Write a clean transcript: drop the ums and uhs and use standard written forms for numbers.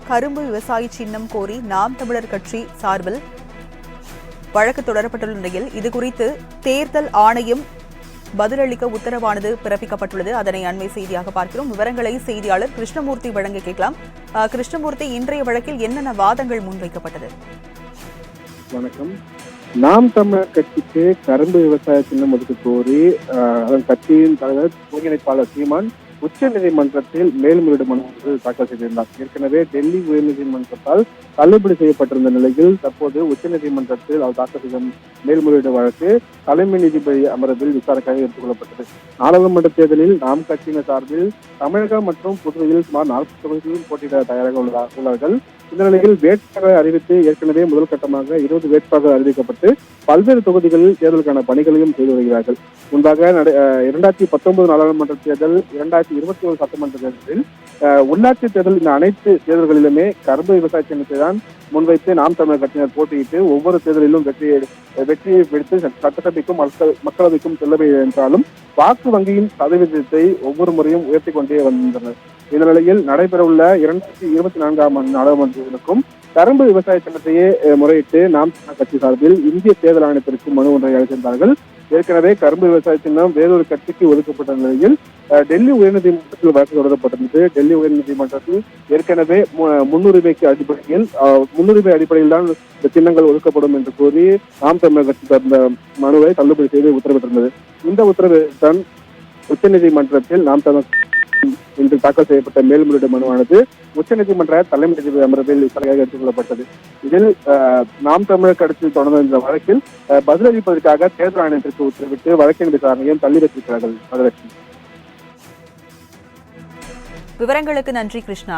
கரும்பு விவசாய சின்னம் கோரி நாம் தமிழர் கட்சி சார்பில் வழக்கு தொடரப்பட்டுள்ள நிலையில் இதுகுறித்து தேர்தல் ஆணையம் பதிலளிக்க உத்தரவானது பிறப்பிக்கப்பட்டுள்ளது. அதனை அண்மை செய்தியாக பார்க்கிறோம். விவரங்களை செய்தியாளர் கிருஷ்ணமூர்த்தி வழங்க கேட்கலாம். கிருஷ்ணமூர்த்தி, இன்றைய வழக்கில் என்னென்ன வாதங்கள் முன்வைக்கப்பட்டது? வணக்கம். நாம் தமிழர் கட்சிக்கு கரும்பு விவசாய சின்னம் ஒதுக்க கோரி அதன் கட்சியின் தலைவர் ஒருங்கிணைப்பாளர் சீமான் உச்ச நீதிமன்றத்தில் மேல்முறையீடு மனு தாக்கல் செய்திருந்தார். ஏற்கனவே டெல்லி உயர்நீதிமன்றத்தால் தள்ளுபடி செய்யப்பட்டிருந்த நிலையில் தற்போது உச்சநீதிமன்றத்தில் அவர் தாக்கல் செய்த மேல்முறையீடு வழக்கு தலைமை நீதிபதி அமர்வில் விசாரணைக்காக எடுத்துக் கொள்ளப்பட்டது. நாடாளுமன்ற தேர்தலில் நாம் கட்சியினர் சார்பில் தமிழகம் மற்றும் புதுவையில் சுமார் 40 தொகுதிகளில் போட்டியிட தயாராக உள்ளார்கள். இந்த நிலையில் வேட்பாளரை அறிவித்து ஏற்கனவே முதல் கட்டமாக 20 வேட்பாளர்கள் அறிவிக்கப்பட்டு பல்வேறு தொகுதிகளில் தேர்தலுக்கான பணிகளையும் செய்து வருகிறார்கள். முன்பாக 2019 நாடாளுமன்ற தேர்தல், 2021 சட்டமன்ற தேர்தலில், உள்ளாட்சி தேர்தல், இந்த அனைத்து தேர்தல்களிலுமே கரும்பு விவசாய சின்னத்தை தான் முன்வைத்து நாம் தமிழர் கட்சியினர் போட்டியிட்டு ஒவ்வொரு தேர்தலிலும் வெற்றியை பிடித்து சட்டசபைக்கும் மக்களவைக்கும் செல்லவில்லை என்றாலும் வாக்கு வங்கியின் சதவீதத்தை ஒவ்வொரு முறையும் உயர்த்தி கொண்டே வந்தனர். இந்த நிலையில் நடைபெறவுள்ள 2024 நாடாளுமன்ற தேர்தலுக்கும் கரும்பு விவசாய சின்னத்தையே முறையிட்டு நாம் தமிழர் கட்சி சார்பில் இந்திய தேர்தல் ஆணையத்திற்கு மனு ஒன்றை அளித்திருந்தார்கள். ஏற்கனவே கரும்பு விவசாய சின்னம் வேறொரு கட்சிக்கு ஒதுக்கப்பட்ட நிலையில் டெல்லி உயர்நீதிமன்றத்தில் வழக்கு தொடரப்பட்டிருந்தது. டெல்லி உயர்நீதிமன்றத்தில் ஏற்கனவே முன்னுரிமை அடிப்படையில் தான் இந்த சின்னங்கள் ஒதுக்கப்படும் என்று கூறி நாம் தமிழர் கட்சி சார்ந்த மனுவை தள்ளுபடி செய்து உத்தரவிட்டிருந்தது. இந்த உத்தரவை தான் உச்சநீதிமன்றத்தில் நாம் தமிழர் இன்று தாக்கல் செய்யப்பட்ட மேல்முறையீடு மனுவானது உச்சநீதிமன்ற தலைமை நீதிபதி அமர்வில் விசாரணையாக எடுத்துக் கொள்ளப்பட்டது. இதில் நாம் தமிழர் கட்சியில் தொடர்ந்த இந்த வழக்கில் பதிலளிப்பதற்காக தேர்தல் ஆணையத்திற்கு உத்தரவிட்டு வழக்கின் விசாரணையும் தள்ளி வைத்திருக்கிறார்கள். விவரங்களுக்கு நன்றி கிருஷ்ணா.